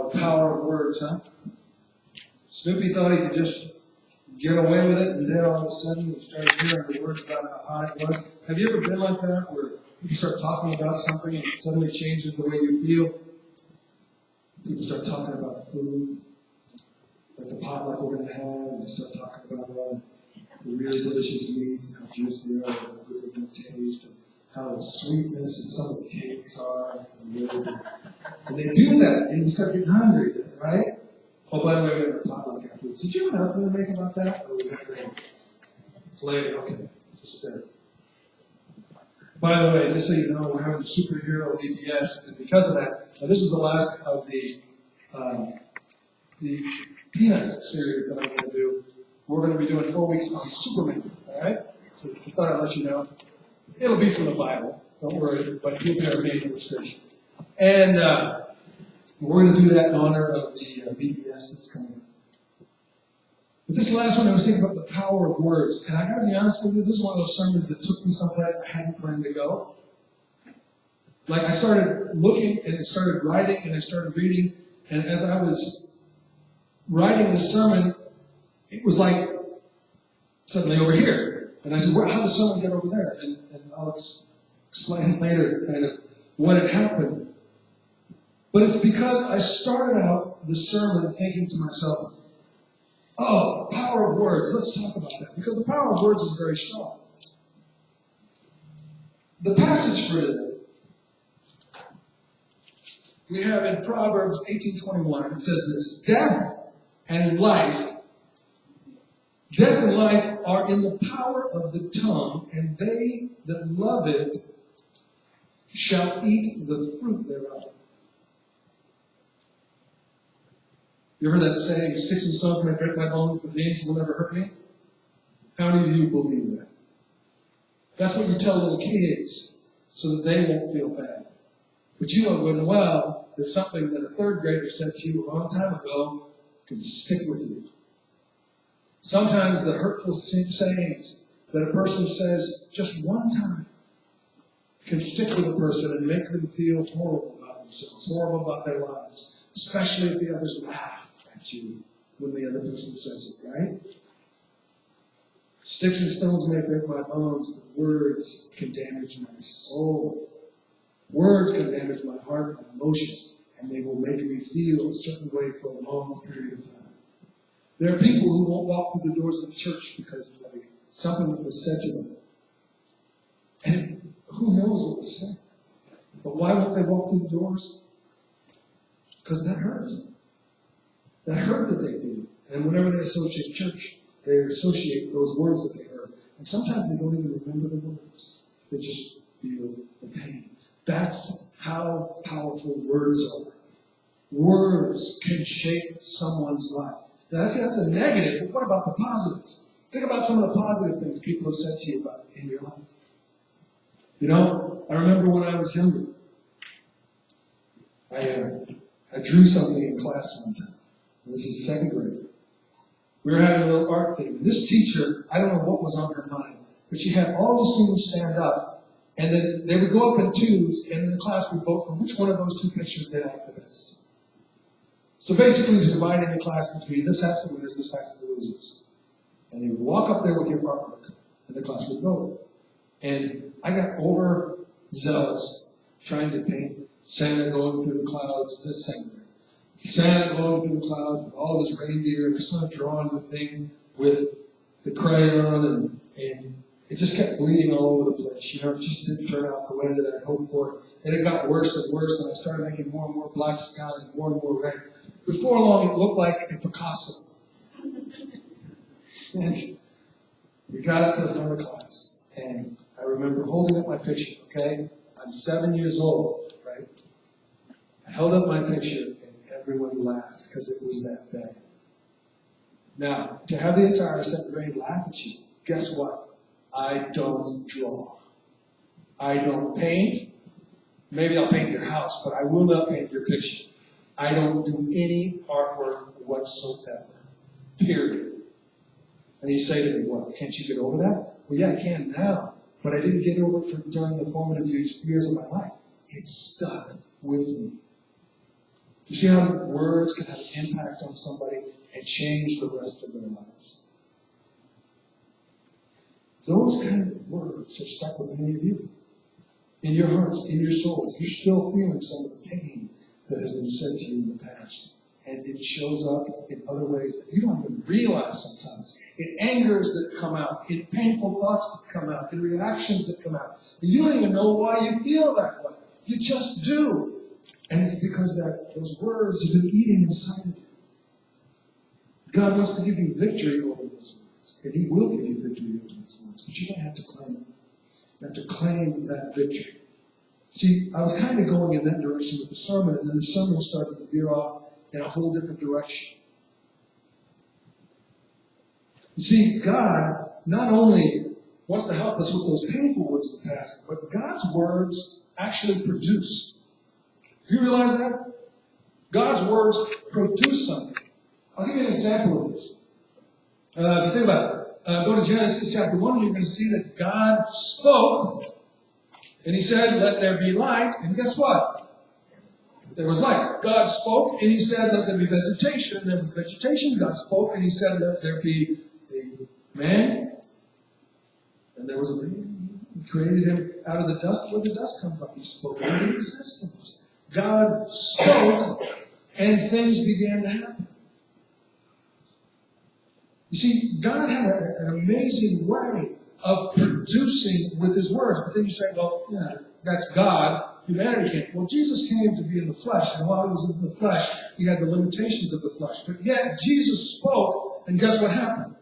Wow, the power of words, huh? Snoopy thought he could just get away with it, and then all of a sudden he started hearing the words about how hot it was. Have you ever been like that, where you start talking about something and it suddenly changes the way you feel? People start talking about food, like the potluck we're going to have, and they start talking about the really delicious meats and how juicy they are, and how good they're going to taste, and how the sweetness and some of the cakes are. And they do that, and you start getting hungry, right? Oh, by the way, we have a potluck afterwards. Did you have an announcement to make about that? Or was that later? It's later, okay. Just there. By the way, just so you know, we're having a superhero VBS, and because of that, now this is the last of the Peanuts series that I'm going to do. We're going to be doing 4 weeks on Superman, all right? So just thought I'd let you know. It'll be from the Bible, don't worry, but he'll be our main illustration. And we're going to do that in honor of the VBS that's coming up. But this last one, I was thinking about the power of words. And I got to be honest with you, this is one of those sermons that took me someplace I hadn't planned to go. Like I started looking, and I started writing, and I started reading. And as I was writing the sermon, it was like suddenly over here. And I said, well, how did the sermon get over there? And I'll explain later kind of what had happened. But it's because I started out the sermon thinking to myself, oh, power of words, let's talk about that. Because the power of words is very strong. The passage for today, we have in Proverbs 18:21, it says this, death and life are in the power of the tongue, and they that love it shall eat the fruit thereof. You heard that saying, sticks and stones may break my bones, but names will never hurt me? How many of you believe that? That's what you tell little kids so that they won't feel bad. But you know good and well that something that a third grader said to you a long time ago can stick with you. Sometimes the hurtful sayings that a person says just one time can stick with a person and make them feel horrible about themselves, horrible about their lives, especially if the others laugh at you when the other person says it, right? Sticks and stones may break my bones, but words can damage my soul. Words can damage my heart, my emotions, and they will make me feel a certain way for a long period of time. There are people who won't walk through the doors of the church because of something that was said to them. And who knows what was said? But why won't they walk through the doors? Because that hurt. That hurt that they do. And whenever they associate church, they associate those words that they heard. And sometimes they don't even remember the words. They just feel the pain. That's how powerful words are. Words can shape someone's life. Now, that's a negative, but what about the positives? Think about some of the positive things people have said to you about in your life. You know, I remember when I was younger, I drew something in class one time. This is second grade. We were having a little art thing. This teacher, I don't know what was on her mind, but she had all the students stand up, and then they would go up in twos, and in the class would vote for which one of those two pictures they liked the best. So basically, it was dividing the class between this half's the winners, this half's the losers. And they would walk up there with your artwork, and the class would vote. And I got overzealous trying to paint Santa going through the clouds this second grade. Santa going through the clouds with all of his reindeer, and I started drawing the thing with the crayon, and it just kept bleeding all over the place. You know, it just didn't turn out the way that I'd hoped for. And it got worse and worse, and I started making more and more black sky and more red. Before long, it looked like a Picasso. And we got up to the front of the class, and I remember holding up my picture, okay? I'm 7 years old, right? I held up my picture, and everyone laughed because it was that bad. Now, to have the entire second grade laugh at you, guess what? I don't draw. I don't paint. Maybe I'll paint your house, but I will not paint your picture. I don't do any artwork whatsoever. Period. And you say to me, what, can't you get over that? Well, yeah, I can now, but I didn't get over it during the formative years of my life. It stuck with me. You see how words can have an impact on somebody and change the rest of their lives? Those kind of words have stuck with many of you. In your hearts, in your souls. You're still feeling some of the pain that has been said to you in the past. And it shows up in other ways that you don't even realize sometimes. In angers that come out, in painful thoughts that come out, in reactions that come out. And you don't even know why you feel that way. You just do. And it's because those words have been eating inside of you. God wants to give you victory over those words. And He will give you victory over those words. But you're going to have to claim it. You have to claim that victory. See, I was kind of going in that direction with the sermon, and then the sermon started to veer off in a whole different direction. You see, God not only wants to help us with those painful words of the past, but God's words actually produce. Do you realize that? God's words produce something. I'll give you an example of this. If you think about it, go to Genesis chapter 1, and you're going to see that God spoke, and He said, let there be light, and guess what? There was light. God spoke, and He said, let there be vegetation, and there was vegetation. God spoke, and He said, let there be a man, and there was a man. He created him out of the dust. Where did the dust come from? He spoke into existence. God spoke, and things began to happen. You see, God had an amazing way of producing with His words. But then you say, well, that's God. Humanity can't. Well, Jesus came to be in the flesh, and while He was in the flesh, He had the limitations of the flesh. But yet, Jesus spoke, and guess what happened?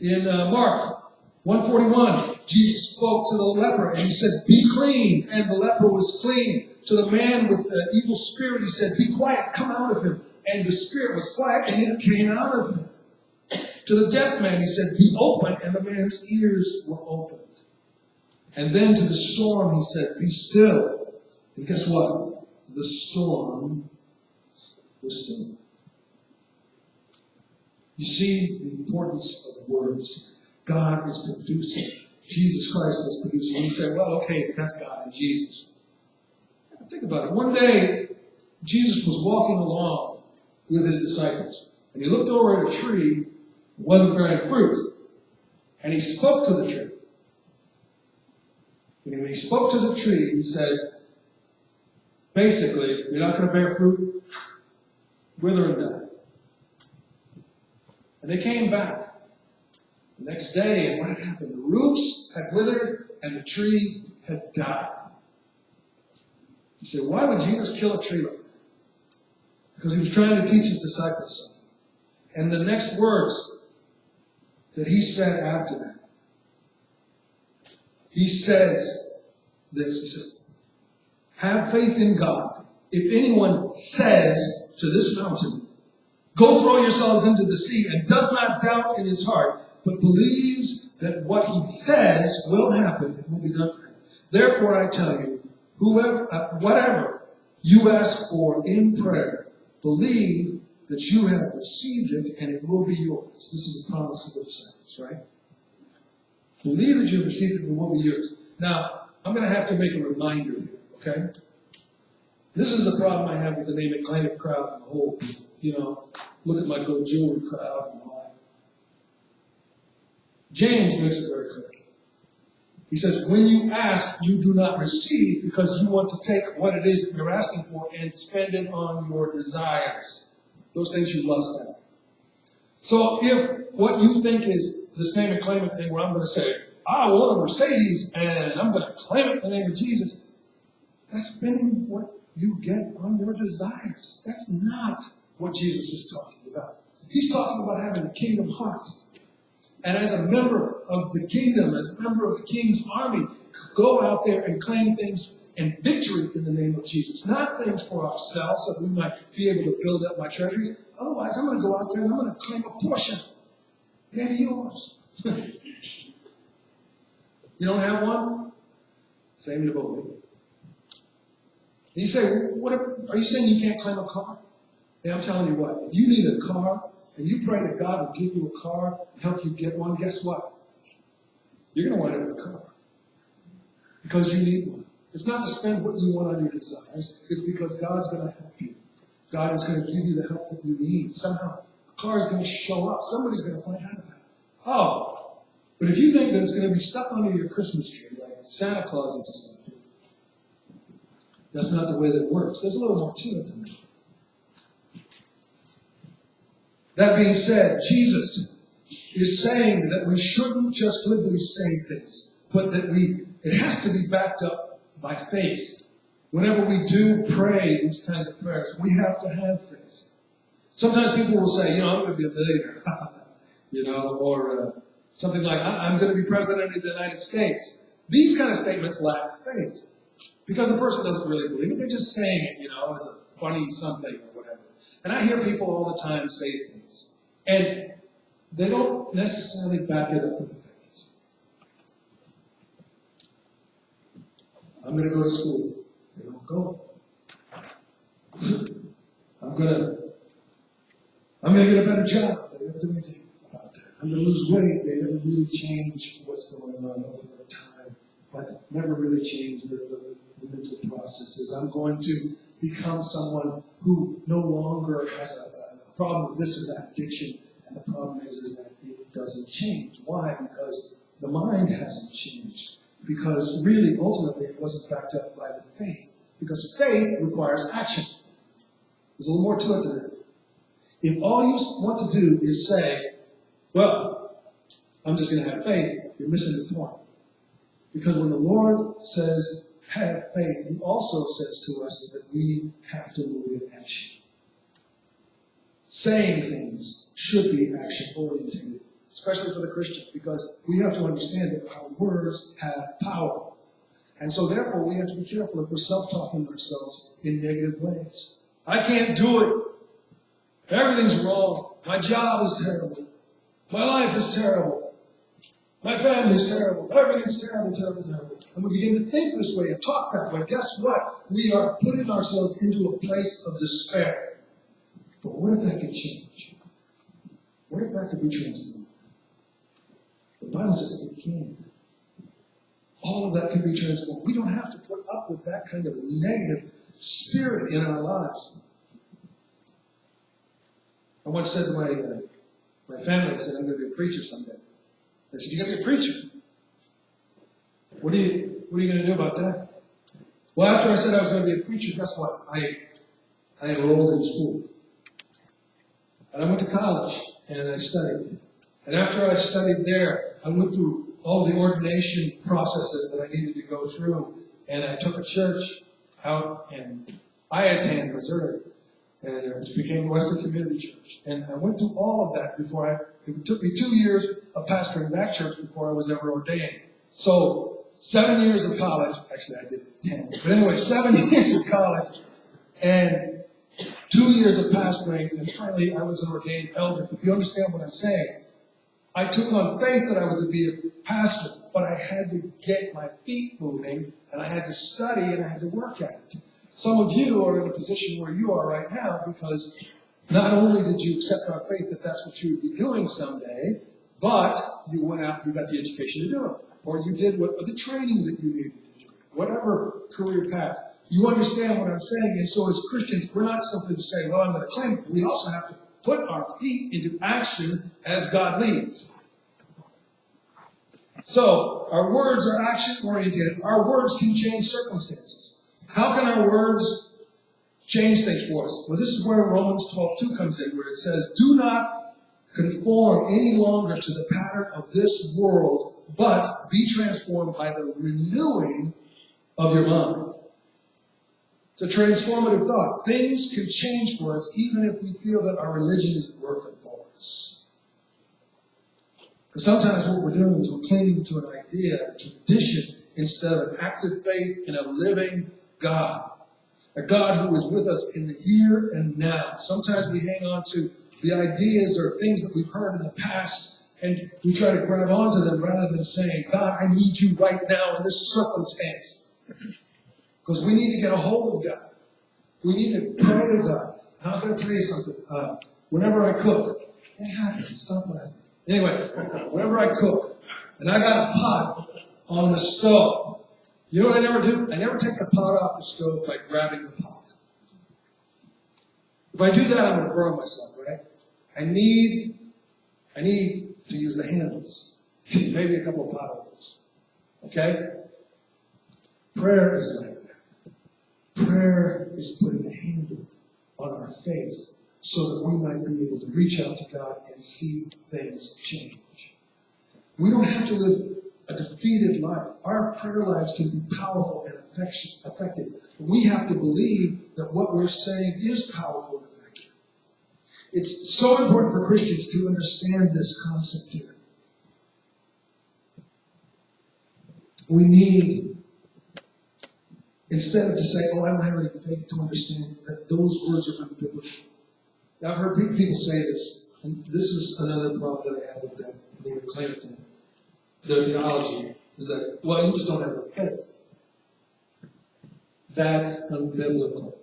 In Mark 1:41, Jesus spoke to the leper, and He said, be clean, and the leper was clean. To the man with the evil spirit, He said, be quiet, come out of him. And the spirit was quiet, and it came out of him. To the deaf man, He said, be open, and the man's ears were opened. And then to the storm, He said, be still. And guess what? The storm was still. You see the importance of words. God is producing. Jesus Christ was producing. And you say, well, okay, that's God and Jesus. Think about it. One day, Jesus was walking along with His disciples. And He looked over at a tree that wasn't bearing fruit. And He spoke to the tree. And when He spoke to the tree, He said, basically, you're not going to bear fruit, wither and die. And they came back the next day, and what had happened? The roots had withered, and the tree had died. You say, why would Jesus kill a tree like that? Because He was trying to teach His disciples something. And the next words that He said after that, He says this. He says, have faith in God. If anyone says to this mountain, go throw yourselves into the sea, and does not doubt in his heart, but believes that what he says will happen, it will be done for him. Therefore I tell you, whatever you ask for in prayer, believe that you have received it, and it will be yours. This is a promise to the disciples, right? Believe that you have received it, and it will be yours. Now, I'm going to have to make a reminder here, okay? This is a problem I have with the name it, claim it crowd and the whole, look at my gold jewelry crowd and all that. James makes it very clear. He says, when you ask, you do not receive because you want to take what it is that you're asking for and spend it on your desires. Those things you lust after. So if what you think is this name and claim it thing where I'm going to say, I want a Mercedes and I'm going to claim it in the name of Jesus, that's spending what you get on your desires. That's not what Jesus is talking about. He's talking about having a kingdom heart. And as a member of the kingdom, as a member of the king's army, go out there and claim things and victory in the name of Jesus. Not things for ourselves so that we might be able to build up my treasuries. Otherwise, I'm going to go out there and I'm going to claim a portion. Maybe yours. You don't have one? Same to both. You say, are you saying you can't claim a car? Hey, I'm telling you what, if you need a car, and you pray that God will give you a car and help you get one, guess what? You're going to wind up with a car. Because you need one. It's not to spend what you want on your desires. It's because God's going to help you. God is going to give you the help that you need. Somehow, a car is going to show up. Somebody's going to point out about it. Oh, but if you think that it's going to be stuck under your Christmas tree, like Santa Claus into something, that's not the way that it works. There's a little more to it than that. That being said, Jesus is saying that we shouldn't just glibly say things, but that it has to be backed up by faith. Whenever we do pray these kinds of prayers, we have to have faith. Sometimes people will say, I'm going to be a millionaire, or something like, I'm going to be president of the United States. These kind of statements lack faith because the person doesn't really believe it. They're just saying it, as a funny something or whatever. And I hear people all the time say things, and they don't necessarily back it up with faith. I'm going to go to school. They don't go. I'm going to get a better job. They never do anything about that. I'm going to lose weight. They never really change what's going on over time, but never really change the mental processes. I'm going to become someone who no longer has a problem with this or that addiction, and the problem is that it doesn't change. Why? Because the mind hasn't changed. Because really, ultimately, it wasn't backed up by the faith. Because faith requires action. There's a little more to it than that. If all you want to do is say, well, I'm just going to have faith, you're missing the point. Because when the Lord says, have faith, He also says to us that we have to move in action. Saying things should be action-oriented, especially for the Christian, because we have to understand that our words have power. And so therefore we have to be careful if we're self-talking ourselves in negative ways. I can't do it. Everything's wrong. My job is terrible. My life is terrible. My family's terrible. Everything's terrible, terrible, terrible. And we begin to think this way and talk that way. Guess what? We are putting ourselves into a place of despair. But what if that could change? What if that could be transformed? The Bible says it can. All of that can be transformed. We don't have to put up with that kind of negative spirit in our lives. I once said to my family, I said, I'm going to be a preacher someday. They said, you're going to be a preacher? What are you going to do about that? Well, after I said I was going to be a preacher, guess what? I enrolled in school. And I went to college, and I studied. And after I studied there, I went through all the ordination processes that I needed to go through. And I took a church out in Iatan, Missouri. And it became Western Community Church. And I went through all of that it took me 2 years of pastoring that church before I was ever ordained. So 7 years of college, actually I did it 10, but anyway, 7 years of college and 2 years of pastoring, and finally I was an ordained elder. If you understand what I'm saying, I took on faith that I was to be a pastor, but I had to get my feet moving, and I had to study, and I had to work at it. Some of you are in a position where you are right now because not only did you accept our faith that that's what you would be doing someday, but you went out and you got the education to do it. Or you did the training that you needed to do. Whatever career path. You understand what I'm saying? And so as Christians, we're not simply saying, well, I'm going to claim it. We also have to put our feet into action as God leads. So, our words are action-oriented. Our words can change circumstances. How can our words change things for us? Well, this is where Romans 12:2 comes in, where it says, do not conform any longer to the pattern of this world, but be transformed by the renewing of your mind. It's a transformative thought. Things can change for us even if we feel that our religion isn't working for us. Because sometimes what we're doing is we're clinging to an idea, a tradition, instead of an active faith in a living God. A God who is with us in the here and now. Sometimes we hang on to the ideas or things that we've heard in the past, and we try to grab onto them rather than saying, God, I need you right now in this circumstance. Because we need to get a hold of God. We need to pray to God. And I'm going to tell you something. Whenever I cook, it happens. Stop laughing. Anyway, whenever I cook, and I got a pot on the stove, you know what I never do? I never take the pot off the stove by grabbing the pot. If I do that, I'm going to burn myself, right? I need to use the handles. Maybe a couple of potholes. Okay? Prayer is like that. Prayer is putting a handle on our faith so that we might be able to reach out to God and see things change. We don't have to live a defeated life. Our prayer lives can be powerful and effective. We have to believe that what we're saying is powerful and effective. It's so important for Christians to understand this concept here. We need, instead of to say, oh, I don't have any faith, to understand that those words are unbiblical. Now, I've heard people say this, and this is another problem that I have with them. They would claim it to them. Their theology is that, well, you just don't have a faith. That's unbiblical.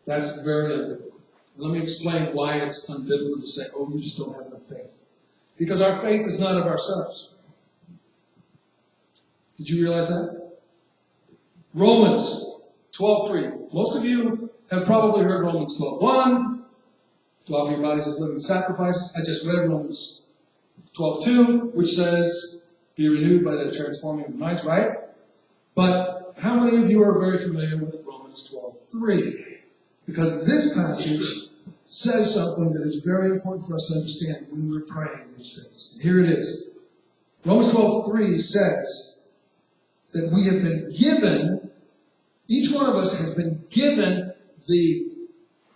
That's very unbiblical. Let me explain why it's unbiblical to say, oh, you just don't have enough faith. Because our faith is not of ourselves. Did you realize that? Romans 12:3. Most of you have probably heard Romans 12:1. To offer your bodies as living sacrifices. I just read Romans 12:2, which says, be renewed by the transforming of minds, right? But how many of you are very familiar with Romans 12:3? Because this passage says something that is very important for us to understand when we're praying these things. And here it is. Romans 12:3 says that we have been given, each one of us has been given the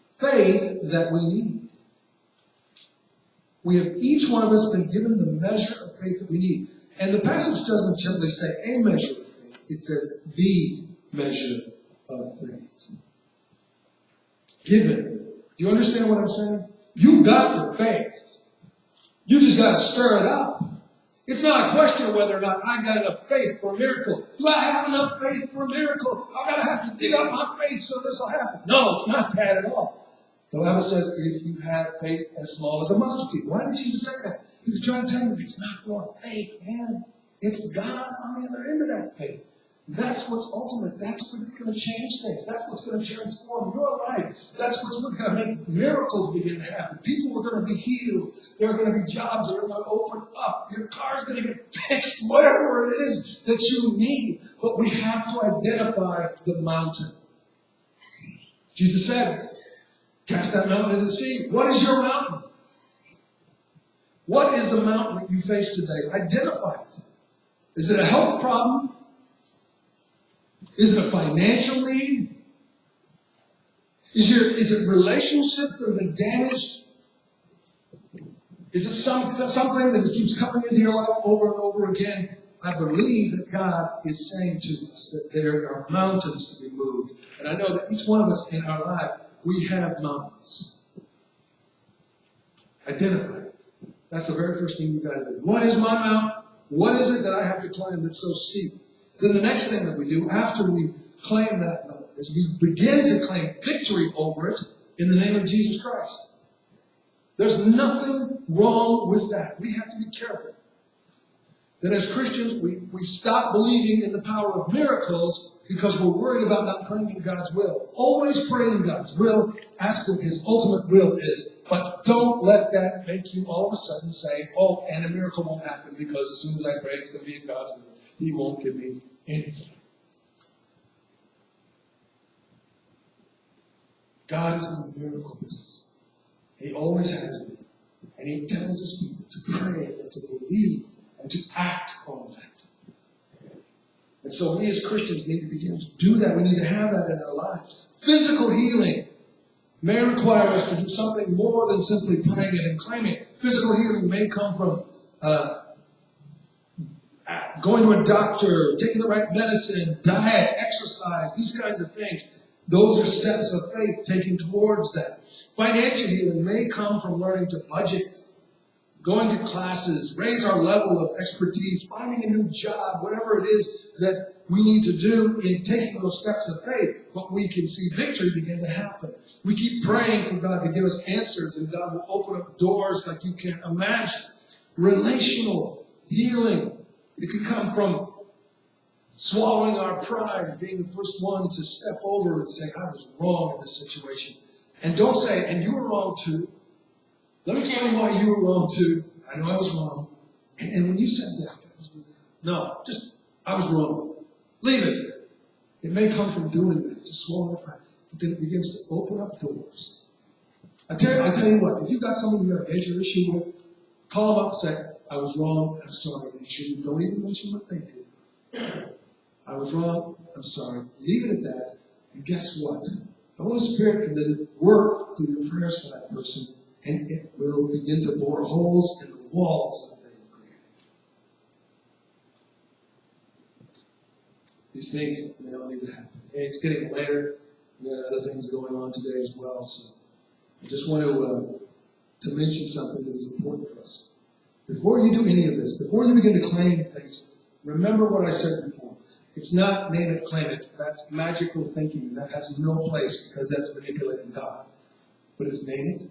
faith that we need. We have, each one of us, been given the measure of faith that we need. And the passage doesn't simply say a measure of faith. It says the measure of faith. Given. Do you understand what I'm saying? You've got the faith. You just got to stir it up. It's not a question of whether or not I got enough faith for a miracle. Do I have enough faith for a miracle? I'm going to have to dig up my faith so this will happen. No, it's not that at all. The Bible says, if you have faith as small as a mustard seed. Why did Jesus say that? He was trying to tell you, it's not your faith, man. It's God on the other end of that faith. That's what's ultimate. That's what's going to change things. That's what's going to transform your life. That's what's going to make miracles begin to happen. People are going to be healed. There are going to be jobs that are going to open up. Your car's going to get fixed, whatever it is that you need. But we have to identify the mountain. Jesus said, cast that mountain into the sea. What is your mountain? What is the mountain that you face today? Identify it. Is it a health problem? Is it a financial need? Is it relationships that have been damaged? Is it something that keeps coming into your life over and over again? I believe that God is saying to us that there are mountains to be moved. And I know that each one of us in our lives, we have mountains. Identify it. That's the very first thing you've got to do. What is my mountain? What is it that I have to climb that's so steep? Then the next thing that we do after we claim that mountain is we begin to claim victory over it in the name of Jesus Christ. There's nothing wrong with that. We have to be careful that as Christians we stop believing in the power of miracles because we're worried about not praying in God's will. Always pray in God's will. Ask what His ultimate will is. But don't let that make you all of a sudden say, oh, and a miracle won't happen because as soon as I pray, it's going to be in God's will. He won't give me anything. God is in the miracle business. He always has been. And He tells His people to pray and to believe and to act on that. And so we as Christians need to begin to do that. We need to have that in our lives. Physical healing may require us to do something more than simply praying it and claiming it. Physical healing may come from going to a doctor, taking the right medicine, diet, exercise, these kinds of things. Those are steps of faith taken towards that. Financial healing may come from learning to budget, going to classes, raise our level of expertise, finding a new job, whatever it is that we need to do in taking those steps of faith. But we can see victory begin to happen. We keep praying for God to give us answers, and God will open up doors like you can't imagine. Relational healing. It could come from swallowing our pride and being the first one to step over and say, I was wrong in this situation. And don't say, and you were wrong too. Let me explain why you were wrong too. I know I was wrong. And when you said that was really, no, just, I was wrong. Leave it. It may come from doing that, just swallowing it, but then it begins to open up doors. I tell you what, if you've got someone you have a major issue with, call them up and say, I was wrong, I'm sorry. Don't even mention what they did. I was wrong, I'm sorry. Leave it at that. And guess what? The Holy Spirit can then work through your prayers for that person, and it will begin to bore holes in the walls that they have created. These things, they don't need to happen. Hey, it's getting later. We got other things going on today as well. So I just want to mention something that's important for us. Before you do any of this, before you begin to claim things, remember what I said before. It's not name it, claim it. That's magical thinking. That has no place because that's manipulating God. But it's name it,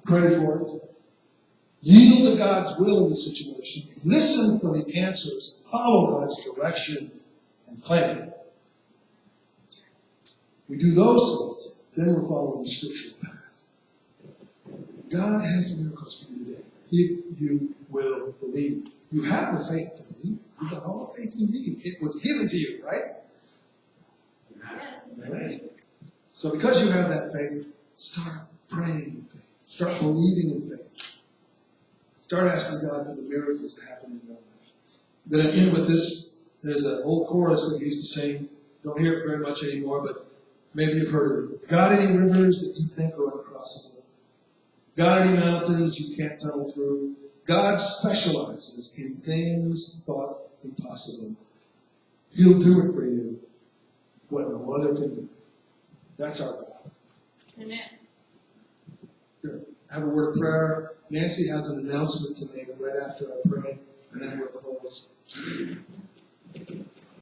pray for it, yield to God's will in the situation, listen for the answers, follow God's direction, and claim it. We do those things, then we're following the scriptural path. God has miracles for you today, if you will believe. You have the faith to believe. You've got all the faith you need. It was given to you, right? Yes. Right. So because you have that faith, start praying in faith. Start believing in faith. Start asking God for the miracles that happen in your life. I'm going to end with this. There's an old chorus that we used to sing. Don't hear it very much anymore, but maybe you've heard of it. Got any rivers that you think are uncrossable? Got any mountains you can't tunnel through? God specializes in things thought impossible. He'll do it for you, what no other can do. That's our God. Amen. Here, have a word of prayer. Nancy has an announcement to make right after I pray, and then we'll close.